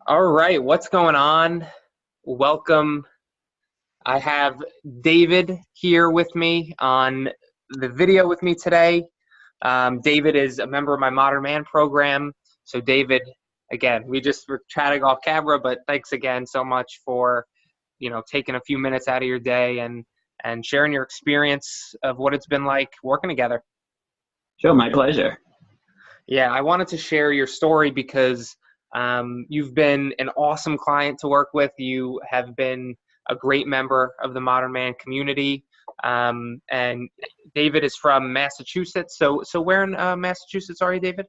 All right, what's going on? Welcome. I have David here with me on the video with me today. David is a member of my Modern Man program. So, David, again, we just were chatting off camera, but thanks again so much for taking a few minutes out of your day and sharing your experience of what it's been like working together. Sure, my pleasure. Yeah, I wanted to share your story because you've been an awesome client to work with. You have been a great member of the Modern Man community. And David is from Massachusetts. So where in Massachusetts are you, David?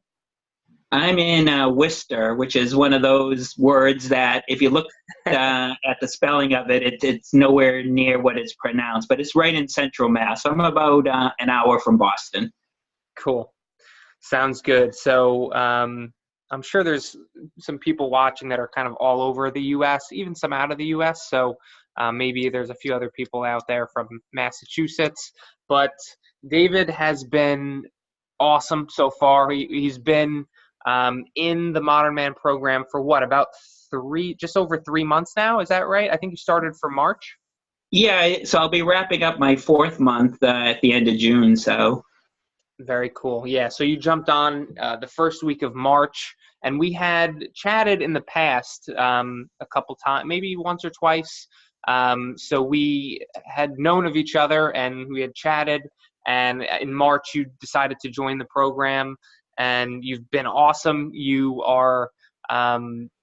I'm in Worcester, which is one of those words that if you look at the spelling of it, it's nowhere near what it's pronounced, but it's right in central Mass. So I'm about an hour from Boston. Cool. Sounds good. So I'm sure there's some people watching that are kind of all over the U.S., even some out of the U.S. So maybe there's a few other people out there from Massachusetts. But David has been awesome so far. He's been in the Modern Man program for what, about just over 3 months now? Is that right? I think you started for March. Yeah, so I'll be wrapping up my fourth month at the end of June. So Very cool. Yeah. So you jumped on the first week of March, and we had chatted in the past a couple times, maybe once or twice. So we had known of each other, and we had chatted. And in March, you decided to join the program, and you've been awesome. You are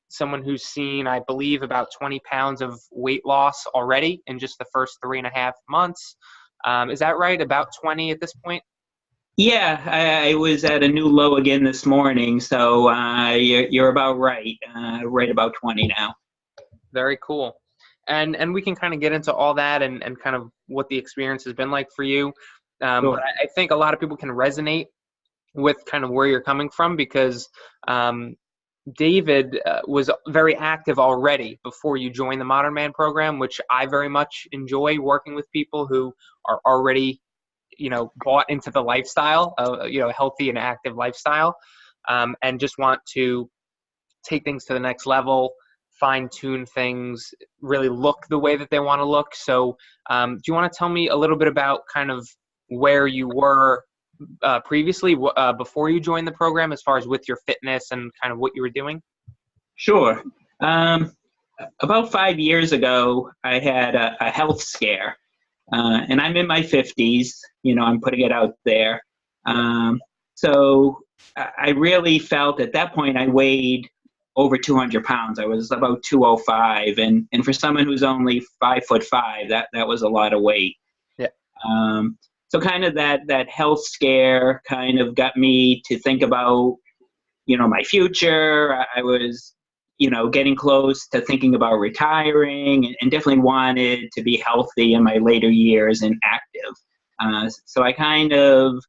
someone who's seen, I believe, about 20 pounds of weight loss already in just the first 3.5 months. Is that right? About 20 at this point? yeah, I was at a new low again this morning. So you're about right, right about 20 now. Very cool. And we can kind of get into all that and kind of what the experience has been like for you. But Sure. I think a lot of people can resonate with kind of where you're coming from because David was very active already before you joined the Modern Man program, which I very much enjoy working with people who are already, bought into the lifestyle, a healthy and active lifestyle, and just want to take things to the next level, fine tune things, really look the way that they want to look. So, do you want to tell me a little bit about kind of where you were previously before you joined the program, as far as with your fitness and kind of what you were doing? Sure. Um, about 5 years ago, I had a health scare, and I'm in my 50s. I'm putting it out there. Yeah. So I really felt at that point I weighed over 200 pounds. I was about 205, and for someone who's only 5'5", that was a lot of weight. Yeah. So kind of that health scare kind of got me to think about my future. I was getting close to thinking about retiring, and definitely wanted to be healthy in my later years and active. So I kind of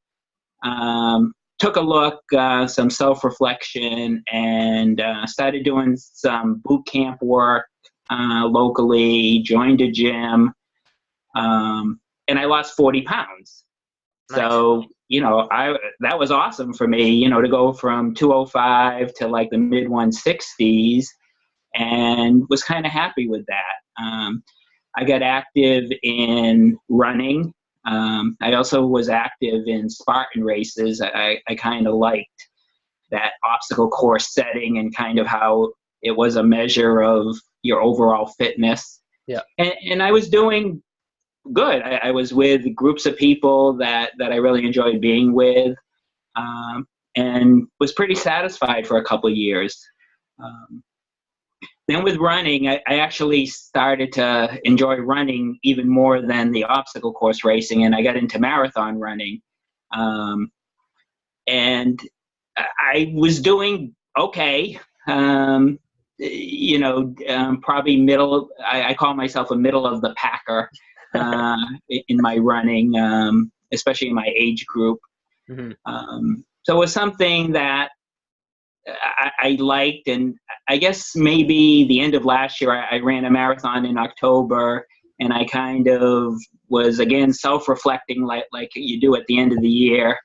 took a look, some self-reflection, and started doing some boot camp work locally, joined a gym, and I lost 40 pounds. Nice. So, that was awesome for me, to go from 205 to like the mid 160s, and was kind of happy with that. I got active in running. I also was active in Spartan races. I kind of liked that obstacle course setting and kind of how it was a measure of your overall fitness. Yeah. And I was doing good. I was with groups of people that I really enjoyed being with, and was pretty satisfied for a couple of years. Then with running, I actually started to enjoy running even more than the obstacle course racing, and I got into marathon running. And I was doing okay. Probably middle. I call myself a middle of the packer in my running, especially in my age group. Mm-hmm. So it was something that I liked, and I guess maybe the end of last year, I ran a marathon in October, and I kind of was again self-reflecting, like you do at the end of the year,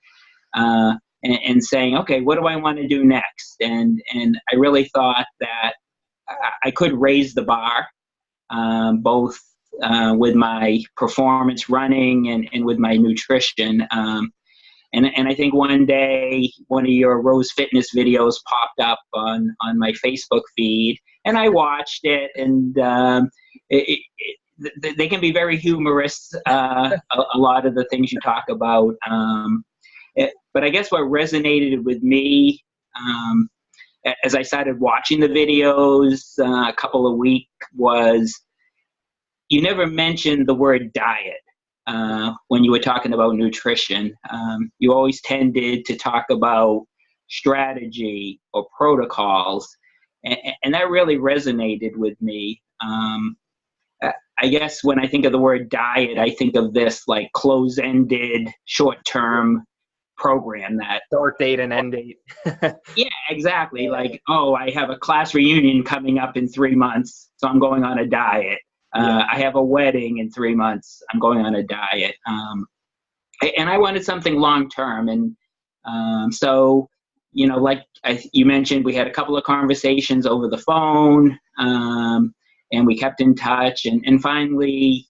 and saying, okay, what do I want to do next? And I really thought that I could raise the bar, both with my performance running and with my nutrition. And I think one day one of your Rose Fitness videos popped up on my Facebook feed, and I watched it, and they can be very humorous, a lot of the things you talk about. But I guess what resonated with me, as I started watching the videos a couple of weeks, was you never mentioned the word diet. When you were talking about nutrition, you always tended to talk about strategy or protocols, and that really resonated with me. I guess when I think of the word diet, I think of this like close-ended, short-term program that Start date and end date. yeah, exactly. Like, oh, I have a class reunion coming up in 3 months, so I'm going on a diet. I have a wedding in 3 months, I'm going on a diet. And I wanted something long term. And so, like you mentioned, we had a couple of conversations over the phone, and we kept in touch. And finally,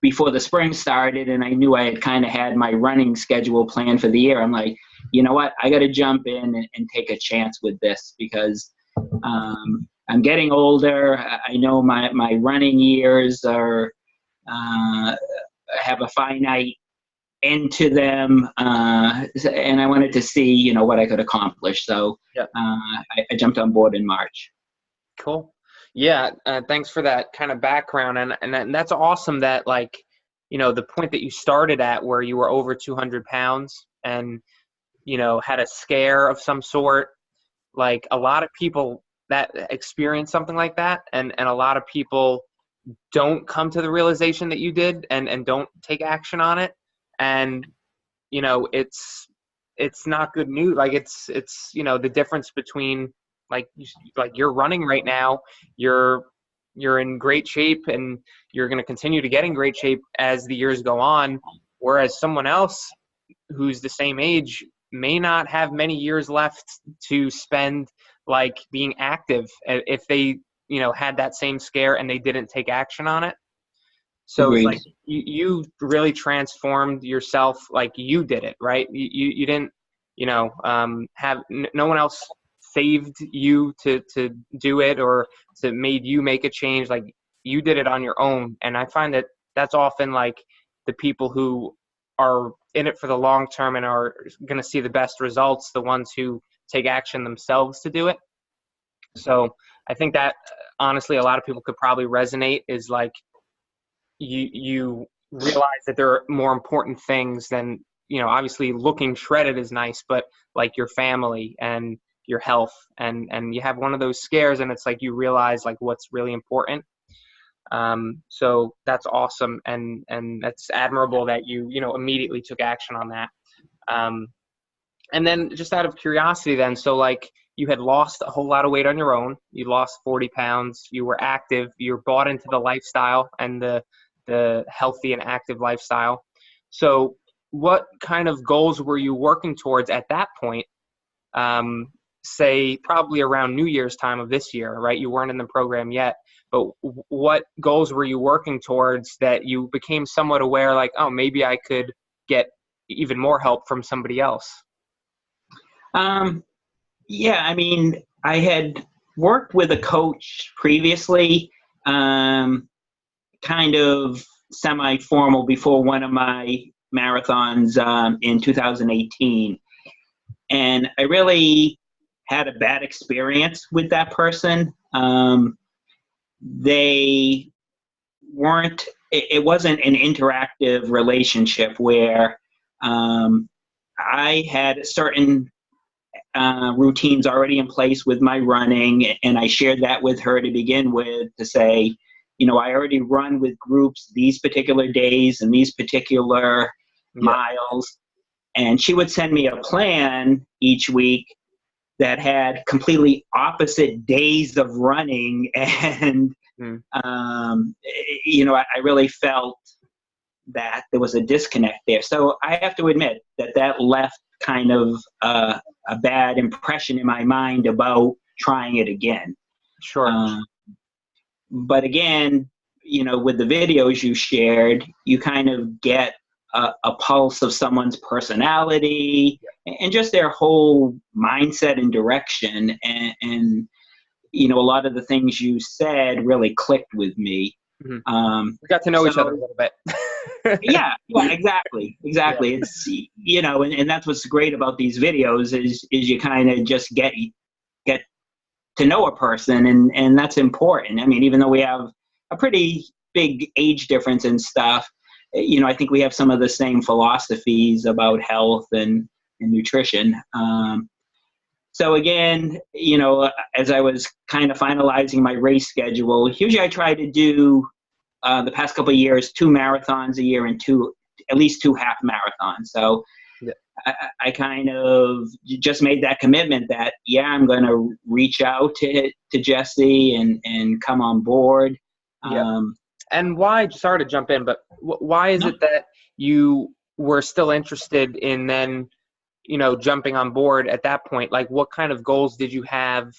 before the spring started, and I knew I had kind of had my running schedule planned for the year, I'm like, you know what, I got to jump in and take a chance with this, because I'm getting older. I know my running years are have a finite end to them, and I wanted to see what I could accomplish. So I jumped on board in March. Cool. Yeah, thanks for that kind of background, and that's awesome that, like, the point that you started at, where you were over 200 pounds and had a scare of some sort. Like, a lot of people that experience something like that, and a lot of people don't come to the realization that you did, and don't take action on it, and it's not good news. Like, it's the difference between, like you're running right now, you're in great shape, and you're going to continue to get in great shape as the years go on, whereas someone else who's the same age may not have many years left to spend, like, being active, if they had that same scare and they didn't take action on it. So it's Agreed. like you really transformed yourself. Like, you did it, right? You didn't have no one else saved you to do it, or to made you make a change. Like, you did it on your own. And I find that that's often, like, the people who are in it for the long term and are going to see the best results, the ones who take action themselves to do it. So I think that, honestly, a lot of people could probably resonate, is like, you realize that there are more important things than, obviously looking shredded is nice, but like your family and your health, and you have one of those scares, and it's like you realize, like, what's really important. So that's awesome, and that's admirable that you immediately took action on that. And then, just out of curiosity then, so, like, you had lost a whole lot of weight on your own. You lost 40 pounds. You were active. You were bought into the lifestyle and the healthy and active lifestyle. So what kind of goals were you working towards at that point? Say probably around New Year's time of this year, right? You weren't in the program yet, but what goals were you working towards that you became somewhat aware, like, oh, maybe I could get even more help from somebody else? Yeah, I mean, I had worked with a coach previously, kind of semi-formal, before one of my marathons in 2018. And I really had a bad experience with that person. They weren't, it wasn't an interactive relationship where I had certain routines already in place with my running, and I shared that with her to begin with, to say, I already run with groups these particular days and these particular miles, and she would send me a plan each week that had completely opposite days of running, and I really felt that there was a disconnect there. So I have to admit that left kind of a bad impression in my mind about trying it again. Sure. But again, with the videos you shared, you kind of get a pulse of someone's personality and just their whole mindset and direction. And a lot of the things you said really clicked with me. Mm-hmm. We got to know each other a little bit. yeah, exactly. Yeah. It's, and that's what's great about these videos is you kind of just get to know a person, and that's important. I mean, even though we have a pretty big age difference and stuff, I think we have some of the same philosophies about health and nutrition. So again, as I was kind of finalizing my race schedule, usually I try to do the past couple of years 2 marathons a year and at least 2 half marathons. So yeah. I kind of just made that commitment that, I'm going to reach out to Jesse and come on board. Yeah. And why, sorry to jump in, but why is it that you were still interested in then, jumping on board at that point? Like, what kind of goals did you have,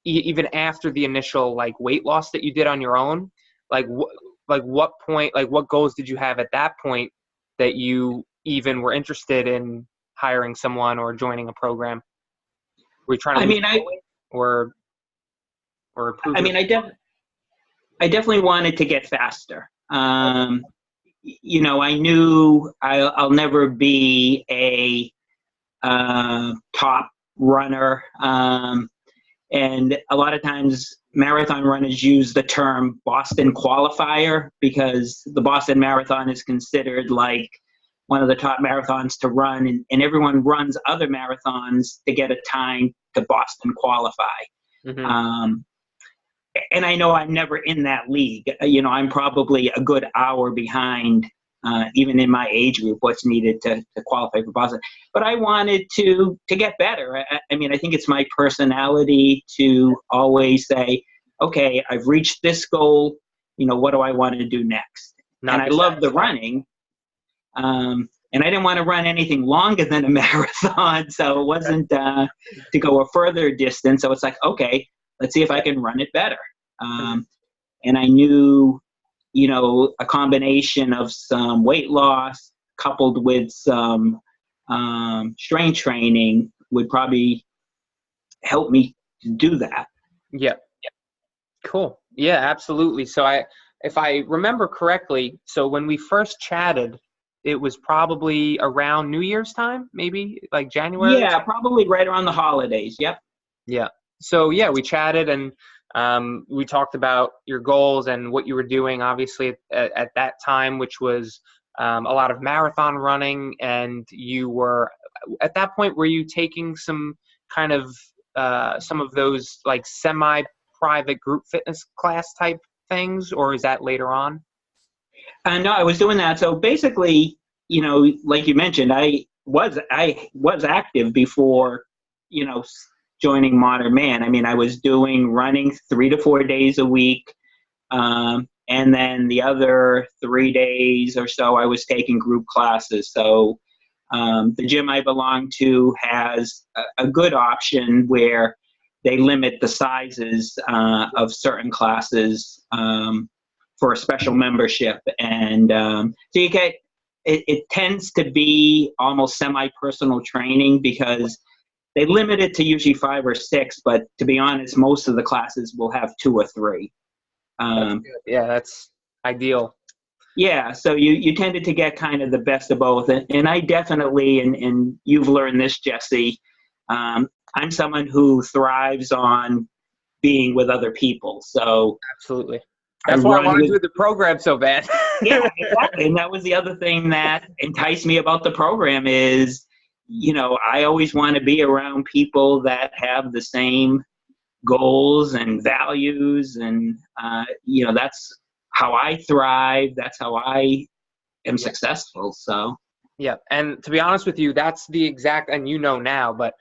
even after the initial weight loss that you did on your own? What point, what goals did you have at that point that you even were interested in hiring someone or joining a program? Were you trying to lose weight or improve? I definitely wanted to get faster. I knew I'll never be a top runner. And a lot of times marathon runners use the term Boston qualifier because the Boston Marathon is considered like one of the top marathons to run, and everyone runs other marathons to get a time to Boston qualify. Mm-hmm. And I know I'm never in that league. I'm probably a good hour behind, even in my age group, what's needed to qualify for Boston. But I wanted to get better. I think it's my personality to always say, okay, I've reached this goal. What do I want to do next? And I love the running. And I didn't want to run anything longer than a marathon. So it wasn't to go a further distance. So it's like, okay, let's see if I can run it better. And I knew, a combination of some weight loss coupled with some strength training would probably help me to do that. Yeah. Cool. Yeah, absolutely. So if I remember correctly, so when we first chatted, it was probably around New Year's time, maybe like January? Yeah, probably right around the holidays. Yep. Yeah. So yeah, we chatted and we talked about your goals and what you were doing, obviously at that time, which was a lot of marathon running. And you were, at that point, were you taking some kind of some of those semi-private group fitness class type things, or is that later on? No, I was doing that. So basically, like you mentioned, I was active before, joining Modern Man. I was doing running 3 to 4 days a week. And then the other 3 days or so, I was taking group classes. So the gym I belong to has a good option where they limit the sizes of certain classes for a special membership. And so you get, it tends to be almost semi-personal training because they limit it to usually 5 or 6, but to be honest, most of the classes will have 2 or 3. Yeah, that's ideal. Yeah, so you tended to get kind of the best of both. And I definitely, and you've learned this, Jesse, I'm someone who thrives on being with other people. So absolutely. That's why I wanted to do the program so bad. Yeah, exactly. And that was the other thing that enticed me about the program is, I always want to be around people that have the same goals and values. And, that's how I thrive. That's how I am successful. So. Yeah. And to be honest with you, that's the exact, and now, but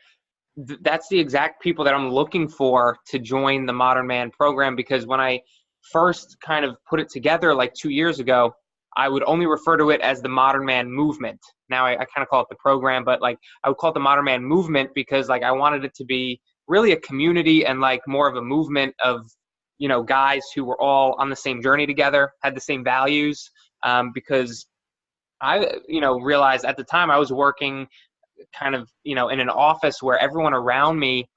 that's the exact people that I'm looking for to join the Modern Man program, because when I first kind of put it together 2 years ago, I would only refer to it as the Modern Man movement. Now I kind of call it the program, but like I would call it the Modern Man movement because like I wanted it to be really a community and like more of a movement of, you know, guys who were all on the same journey together, had the same values. Because I, you know, realized at the time I was working kind of, you know, in an office where everyone around me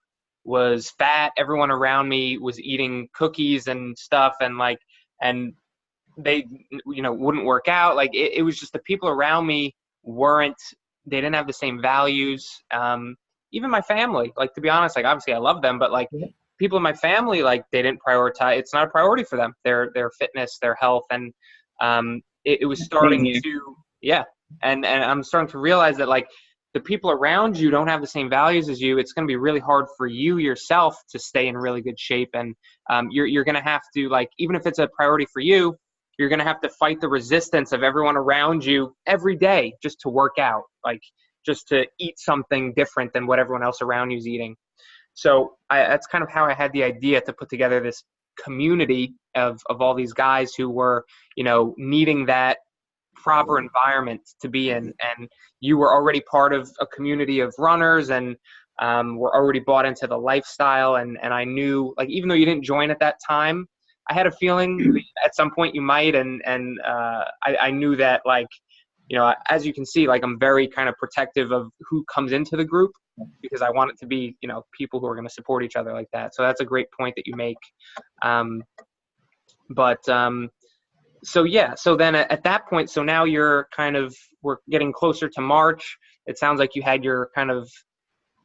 was fat. Everyone around me was eating cookies and stuff, and like, and they, you know, wouldn't work out. Like it was just the people around me weren't, they didn't have the same values. Even my family, like, to be honest, like obviously I love them, but like people in my family, like they didn't prioritize, it's not a priority for them, their fitness, their health. And it was starting to, yeah. And I'm starting to realize that like the people around you don't have the same values as you. It's going to be really hard for you yourself to stay in really good shape. And you're going to have to, like, even if it's a priority for you, you're going to have to fight the resistance of everyone around you every day just to work out, like just to eat something different than what everyone else around you is eating. So that's kind of how I had the idea to put together this community of all these guys who were, you know, needing that proper environment to be in. And you were already part of a community of runners and were already bought into the lifestyle. And I knew, like, even though you didn't join at that time, I had a feeling at some point you might. And I knew that, like, you know, as you can see, like, I'm very kind of protective of who comes into the group because I want it to be, you know, people who are going to support each other like that. So that's a great point that you make. So yeah, so then at that point, so now you're kind of, we're getting closer to March. It sounds like you had your kind of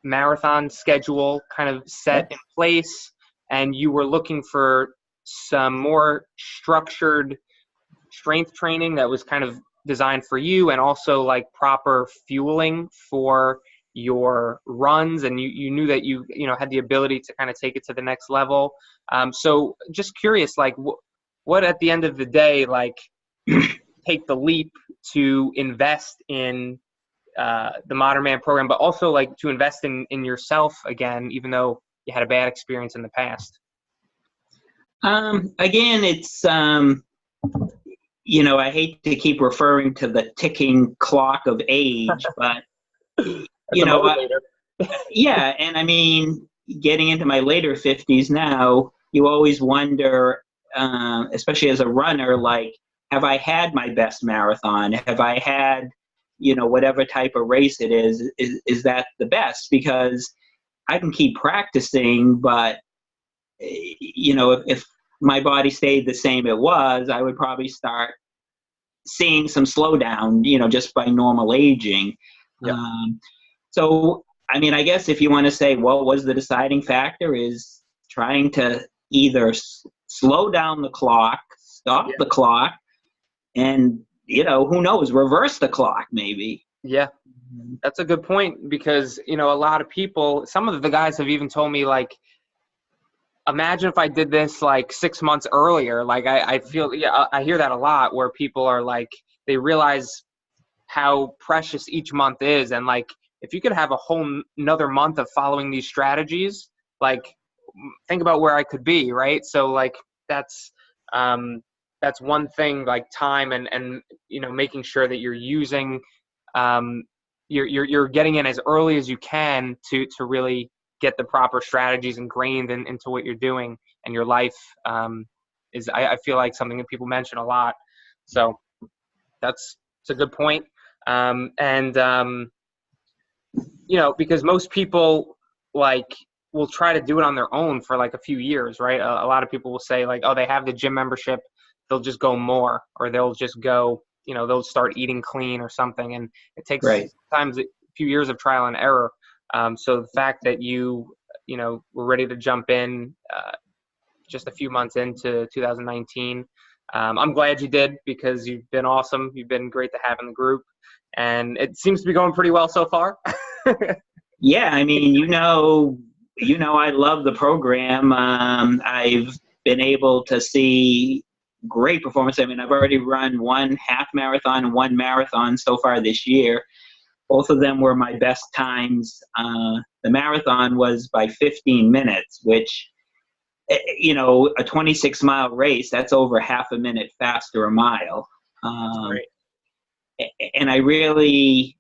marathon schedule kind of set in place, and you were looking for some more structured strength training that was kind of designed for you, and also like proper fueling for your runs. And you knew that you know, had the ability to kind of take it to the next level. So just curious, like, what at the end of the day, like, take the leap to invest in the Modern Man program, but also like to invest in yourself again, even though you had a bad experience in the past? Again, it's, you know, I hate to keep referring to the ticking clock of age, but, you know, yeah. And I mean, getting into my later 50s now, you always wonder, especially as a runner, like, have I had my best marathon? Have I had, you know, whatever type of race it is that the best? Because I can keep practicing, but, you know, if my body stayed the same it was, I would probably start seeing some slowdown, you know, just by normal aging. Yep. So, I mean, I guess if you want to say what was the deciding factor, is trying to either slow down the clock, stop the clock, and, you know, who knows, reverse the clock maybe. Yeah, that's a good point, because, you know, a lot of people, some of the guys have even told me, like, imagine if I did this like 6 months earlier. Like I feel, yeah, I hear that a lot, where people are like, they realize how precious each month is. And like, if you could have a whole another month of following these strategies, like, think about where I could be, right? So like, that's one thing, like time and, you know, making sure that you're using, you're getting in as early as you can to really get the proper strategies ingrained into what you're doing, and your life is, I feel like, something that people mention a lot. So it's a good point. You know, because most people, like, will try to do it on their own for like a few years, right? A lot of people will say, like, oh, they have the gym membership, they'll just go more, or they'll just go, you know, they'll start eating clean or something. And it takes sometimes a few years of trial and error. So the fact that you know, were ready to jump in just a few months into 2019, I'm glad you did, because you've been awesome. You've been great to have in the group, and it seems to be going pretty well so far. Yeah, I mean, you know, I love the program. I've been able to see great performance. I mean, I've already run one half marathon and one marathon so far this year. Both of them were my best times. The marathon was by 15 minutes, which, you know, a 26-mile race, that's over half a minute faster a mile. Um, Great. and I really,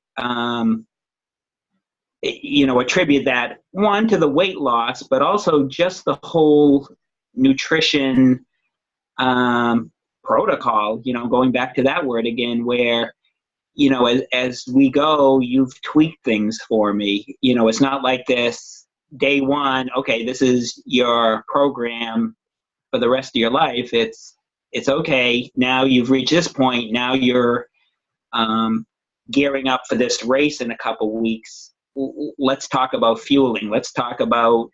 attribute that, one, to the weight loss, but also just the whole nutrition protocol, going back to that word again, where, as we go, you've tweaked things for me. It's not like this day one, okay, this is your program for the rest of your life. It's okay. Now you've reached this point. Now you're gearing up for this race in a couple weeks. Let's talk about fueling. Let's talk about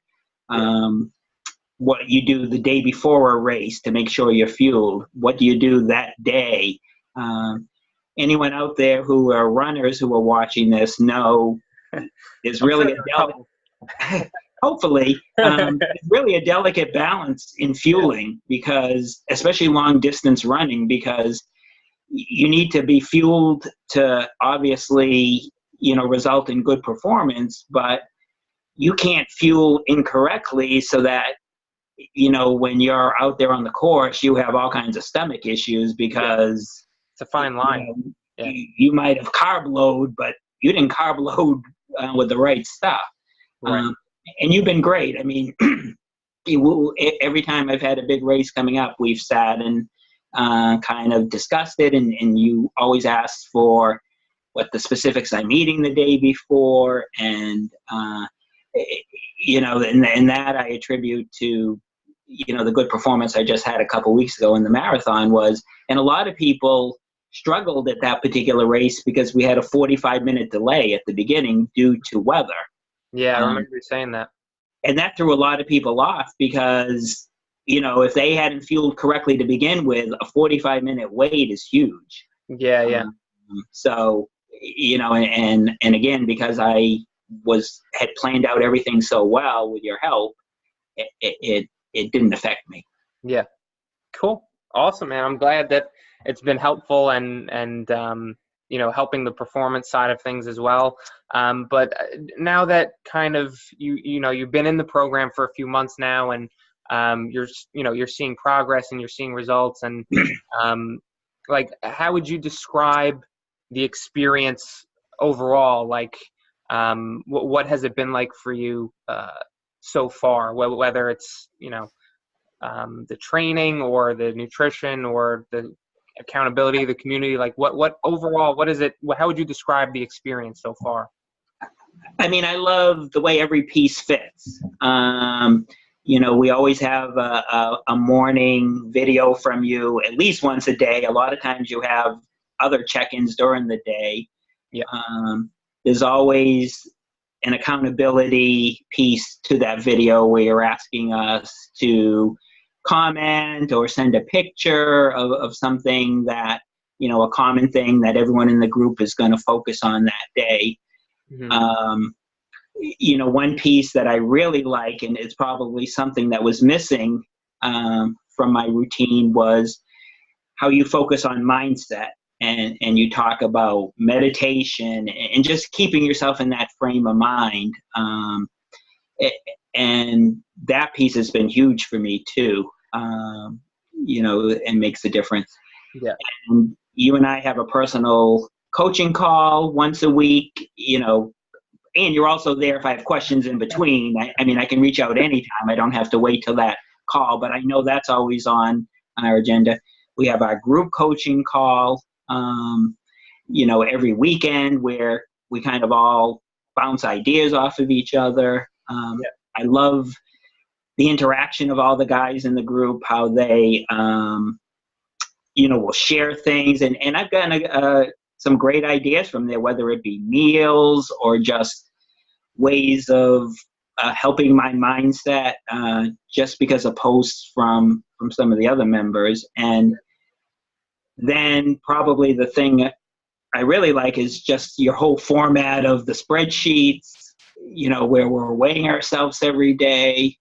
what you do the day before a race to make sure you're fueled. What do you do that day? Anyone out there who are runners who are watching this know there's I'm sure really there are a couple. hopefully, it's really a delicate balance in fueling, because especially long distance running, because you need to be fueled to obviously, result in good performance, but you can't fuel incorrectly so that, when you're out there on the course, you have all kinds of stomach issues because It's a fine line. Yeah. you might have carb load, but you didn't carb load with the right stuff. Right. And you've been great. I mean, every time I've had a big race coming up, we've sat and kind of discussed it, and you always ask for what the specifics I'm eating the day before, and and that I attribute to the good performance I just had a couple weeks ago in the marathon was, and a lot of people struggled at that particular race because we had a 45-minute delay at the beginning due to weather. Yeah, I remember you saying that. And that threw a lot of people off because, if they hadn't fueled correctly to begin with, a 45-minute wait is huge. Yeah. So, and again, because I had planned out everything so well with your help, it didn't affect me. Yeah. Cool. Awesome, man. I'm glad that it's been helpful and helping the performance side of things as well. But now that kind of you've been in the program for a few months now, and you're seeing progress and you're seeing results, and like, how would you describe the experience overall? Like, what has it been like for you so far? Whether it's the training or the nutrition or the accountability, the community, like what overall, what is it? How would you describe the experience so far? I mean, I love the way every piece fits. We always have a morning video from you at least once a day. A lot of times you have other check-ins during the day. Yeah. There's always an accountability piece to that video where you're asking us to comment or send a picture of something that, a common thing that everyone in the group is going to focus on that day. Mm-hmm. One piece that I really like, and it's probably something that was missing from my routine, was how you focus on mindset, and you talk about meditation and just keeping yourself in that frame of mind. And that piece has been huge for me too, and makes a difference. Yeah. And you and I have a personal coaching call once a week, and you're also there if I have questions in between. I mean, I can reach out anytime. I don't have to wait till that call, but I know that's always on our agenda. We have our group coaching call, every weekend, where we kind of all bounce ideas off of each other. I love the interaction of all the guys in the group, how they, will share things. And I've gotten some great ideas from there, whether it be meals or just ways of helping my mindset, just because of posts from some of the other members. And then probably the thing I really like is just your whole format of the spreadsheets, where we're weighing ourselves every day.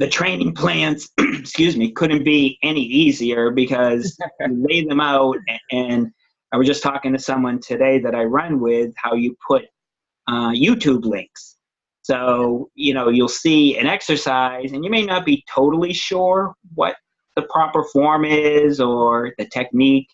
The training plans, excuse me, couldn't be any easier because you lay them out. And I was just talking to someone today that I run with, how you put YouTube links. So, you'll see an exercise and you may not be totally sure what the proper form is or the technique.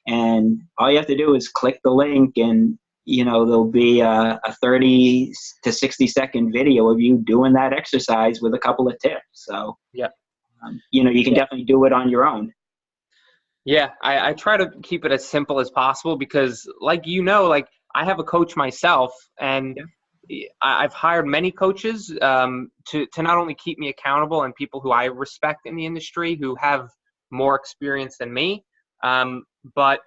And all you have to do is click the link, and there'll be a 30 to 60-second video of you doing that exercise with a couple of tips. So Yeah. You can definitely do it on your own. Yeah, I try to keep it as simple as possible because, like, like, I have a coach myself, and I've hired many coaches to not only keep me accountable and people who I respect in the industry who have more experience than me, but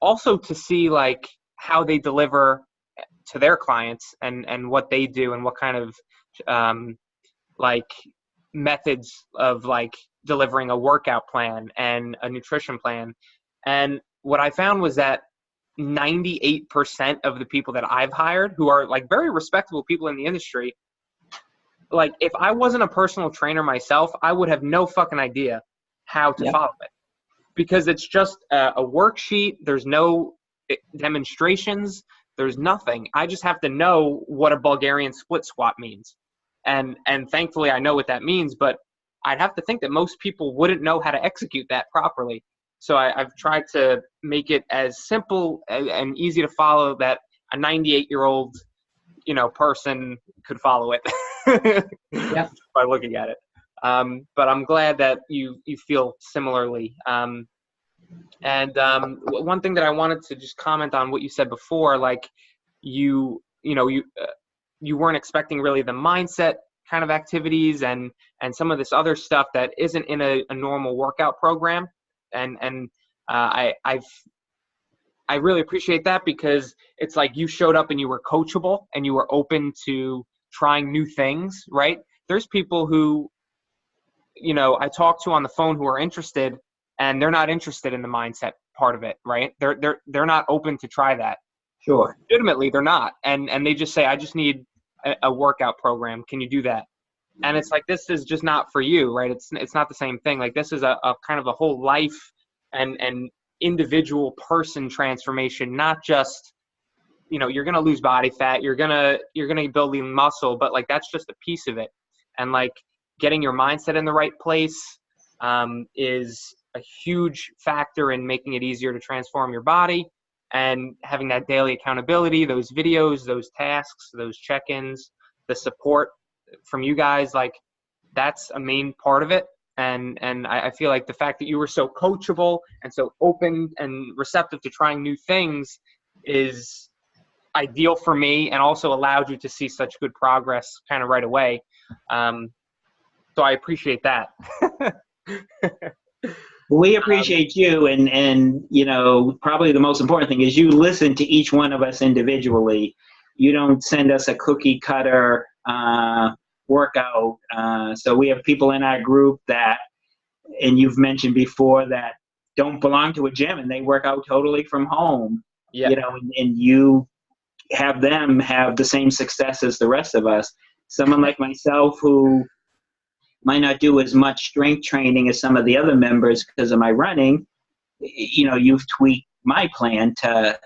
also to see, like, how they deliver to their clients and what they do and what kind of like methods of like delivering a workout plan and a nutrition plan. And what I found was that 98% of the people that I've hired, who are like very respectable people in the industry, like if I wasn't a personal trainer myself, I would have no fucking idea how to follow it, because it's just a worksheet. There's no demonstrations. There's nothing. I just have to know what a Bulgarian split squat means. And thankfully I know what that means, but I'd have to think that most people wouldn't know how to execute that properly. So I've tried to make it as simple and easy to follow that a 98-year-old, person could follow it by looking at it. But I'm glad that you feel similarly. And one thing that I wanted to just comment on what you said before, like you weren't expecting really the mindset kind of activities and some of this other stuff that isn't in a normal workout program. And I really appreciate that, because it's like you showed up and you were coachable and you were open to trying new things, right? There's people who, I talk to on the phone who are interested, and they're not interested in the mindset part of it, right? They're not open to try that. Sure. Legitimately, they're not. And they just say, I just need a workout program. Can you do that? And it's like, this is just not for you, right? It's not the same thing. Like, this is a kind of a whole life and individual person transformation, not just, you're going to lose body fat, you're going to be building muscle, but like, that's just a piece of it. And like getting your mindset in the right place is a huge factor in making it easier to transform your body, and having that daily accountability, those videos, those tasks, those check-ins, the support from you guys, like that's a main part of it. And I feel like the fact that you were so coachable and so open and receptive to trying new things is ideal for me, and also allowed you to see such good progress kind of right away. So I appreciate that. We appreciate you, and probably the most important thing is you listen to each one of us individually. You don't send us a cookie cutter workout. So we have people in our group that, and you've mentioned before, that don't belong to a gym and they work out totally from home. Yeah. And you have them have the same success as the rest of us. Someone like myself who might not do as much strength training as some of the other members because of my running, you've tweaked my plan to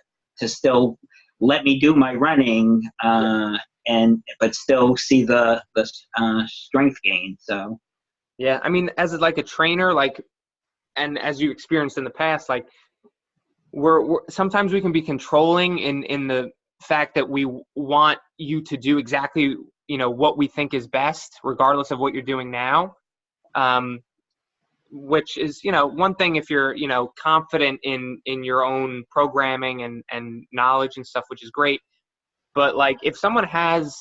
still let me do my running, but still see the strength gain. So yeah, I mean, as like a trainer, like, and as you experienced in the past, like we're sometimes we can be controlling in the fact that we want you to do exactly what we think is best, regardless of what you're doing now. Which is, one thing if you're, confident in your own programming and knowledge and stuff, which is great. But like, if someone has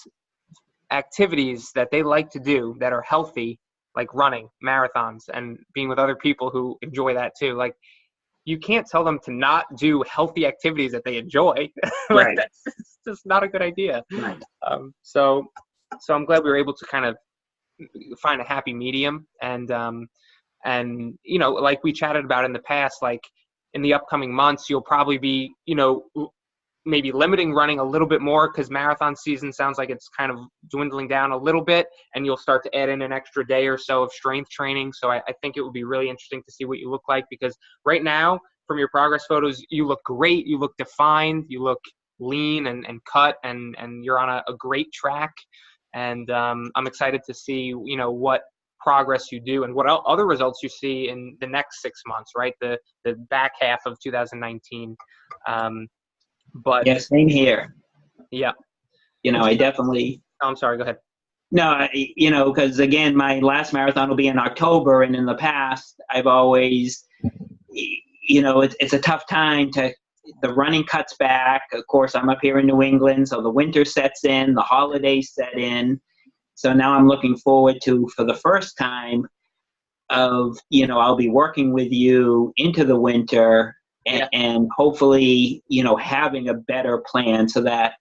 activities that they like to do that are healthy, like running marathons and being with other people who enjoy that too, like you can't tell them to not do healthy activities that they enjoy. Like, right. That's just not a good idea. Right. So I'm glad we were able to kind of find a happy medium. And like we chatted about in the past, like in the upcoming months, you'll probably be, maybe limiting running a little bit more, because marathon season sounds like it's kind of dwindling down a little bit, and you'll start to add in an extra day or so of strength training. So I think it would be really interesting to see what you look like, because right now from your progress photos, you look great. You look defined, you look lean and cut, and you're on a great track. And I'm excited to see, what progress you do and what other results you see in the next 6 months, right? The back half of 2019. But Yeah, same here. yeah, I definitely. oh, I'm sorry. Go ahead. No, because again, my last marathon will be in October, and in the past, I've always, it's a tough time the running cuts back. Of course, I'm up here in New England, so the winter sets in, the holidays set in. So now I'm looking forward to, for the first time, I'll be working with you into the winter and hopefully, having a better plan so that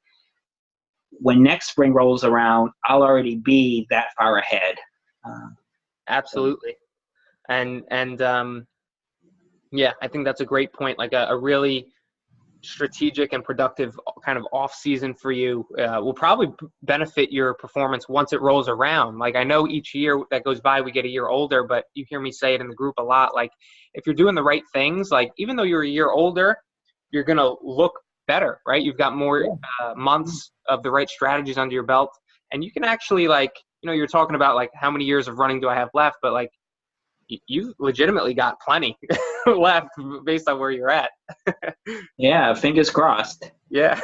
when next spring rolls around, I'll already be that far ahead. Absolutely. And yeah, I think that's a great point. Like a really strategic and productive kind of off season for you will probably benefit your performance once it rolls around. Like I know each year that goes by, we get a year older, but you hear me say it in the group a lot. Like if you're doing the right things, like even though you're a year older, you're going to look better, right? You've got more months of the right strategies under your belt, and you can actually you're talking about like how many years of running do I have left, but like you've legitimately got plenty left based on where you're at. Yeah, fingers crossed. Yeah.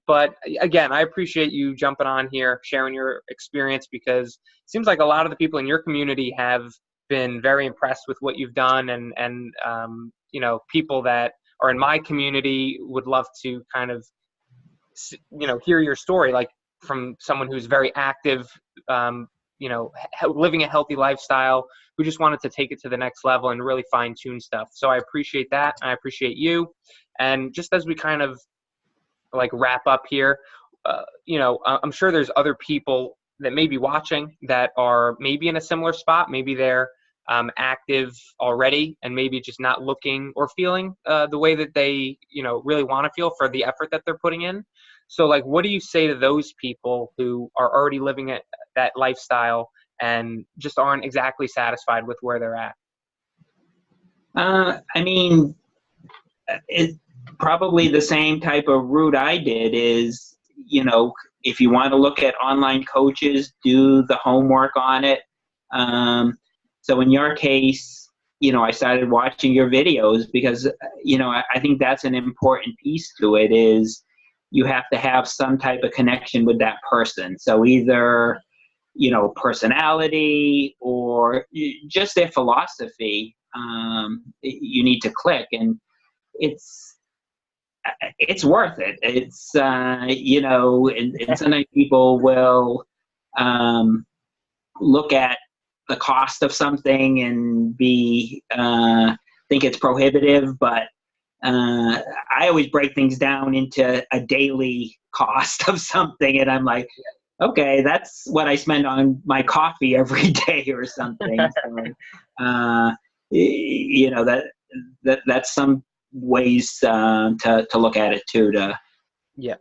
But again, I appreciate you jumping on here, sharing your experience, because it seems like a lot of the people in your community have been very impressed with what you've done, and people that are in my community would love to kind of hear your story, like from someone who's very active, living a healthy lifestyle, who just wanted to take it to the next level and really fine tune stuff. So I appreciate that. I appreciate you. And just as we kind of like wrap up here, I'm sure there's other people that may be watching that are maybe in a similar spot. Maybe they're active already and maybe just not looking or feeling the way that they, really want to feel for the effort that they're putting in. So like, what do you say to those people who are already living that lifestyle and just aren't exactly satisfied with where they're at? I mean, it's probably the same type of route I did is, if you want to look at online coaches, do the homework on it. So in your case, I started watching your videos because, I think that's an important piece to it is you have to have some type of connection with that person. So either, personality or just their philosophy, you need to click, and it's worth it. It's, and sometimes people will look at the cost of something and think it's prohibitive, but I always break things down into a daily cost of something, and I'm like, okay, that's what I spend on my coffee every day or something. So, that's some ways to look at it too. Yeah.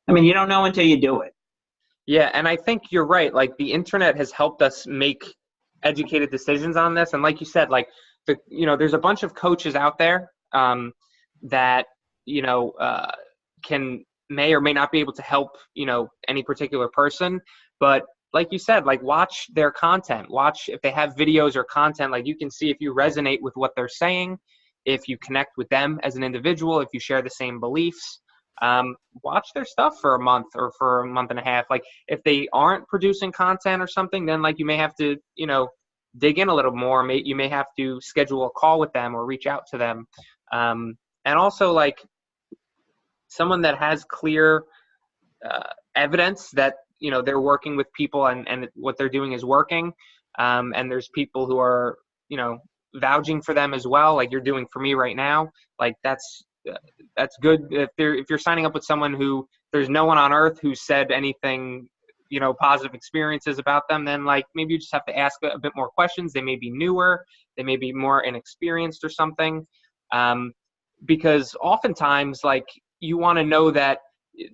I mean, you don't know until you do it. Yeah, and I think you're right. Like the internet has helped us make educated decisions on this, and like you said, like there's a bunch of coaches out there that may or may not be able to help any particular person, but like you said, like watch their content, watch if they have videos or content, like you can see if you resonate with what they're saying, if you connect with them as an individual, if you share the same beliefs. Watch their stuff for a month or for a month and a half. Like if they aren't producing content or something, then like you may have to dig in a little more. You may have to schedule a call with them or reach out to them. And also like someone that has clear evidence that they're working with people and what they're doing is working, and there's people who are vouching for them as well, like you're doing for me right now. Like that's good. If you're signing up with someone who there's no one on earth who said anything positive experiences about them, then like maybe you just have to ask a bit more questions. They may be newer, they may be more inexperienced or something, because oftentimes like you want to know that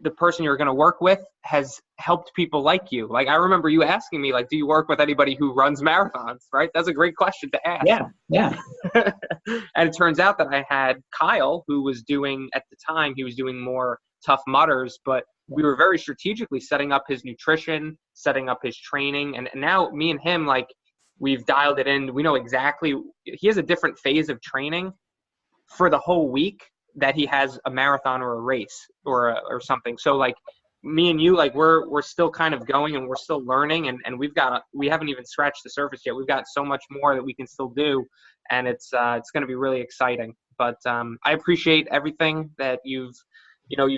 the person you're going to work with has helped people like you. Like I remember you asking me, like, do you work with anybody who runs marathons? Right? That's a great question to ask. Yeah. And it turns out that I had Kyle, who was doing, at the time, he was doing more Tough Mudders, but we were very strategically setting up his nutrition, setting up his training. And now me and him, like, we've dialed it in. We know exactly, he has a different phase of training for the whole week that he has a marathon or a race or something. So like me and you, like we're still kind of going and we're still learning, and we haven't even scratched the surface yet. We've got so much more that we can still do, and it's going to be really exciting. But I appreciate everything that you've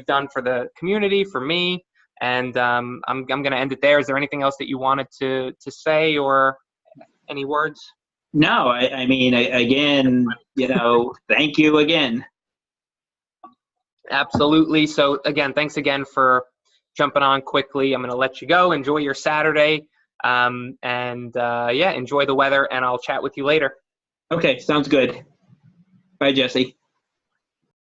done for the community, for me, and I'm going to end it there. Is there anything else that you wanted to say, or any words? No, I mean, again, thank you again. Absolutely. So again, thanks again for jumping on quickly. I'm going to let you go. Enjoy your Saturday. Enjoy the weather, and I'll chat with you later. Okay, sounds good. Bye, Jesse.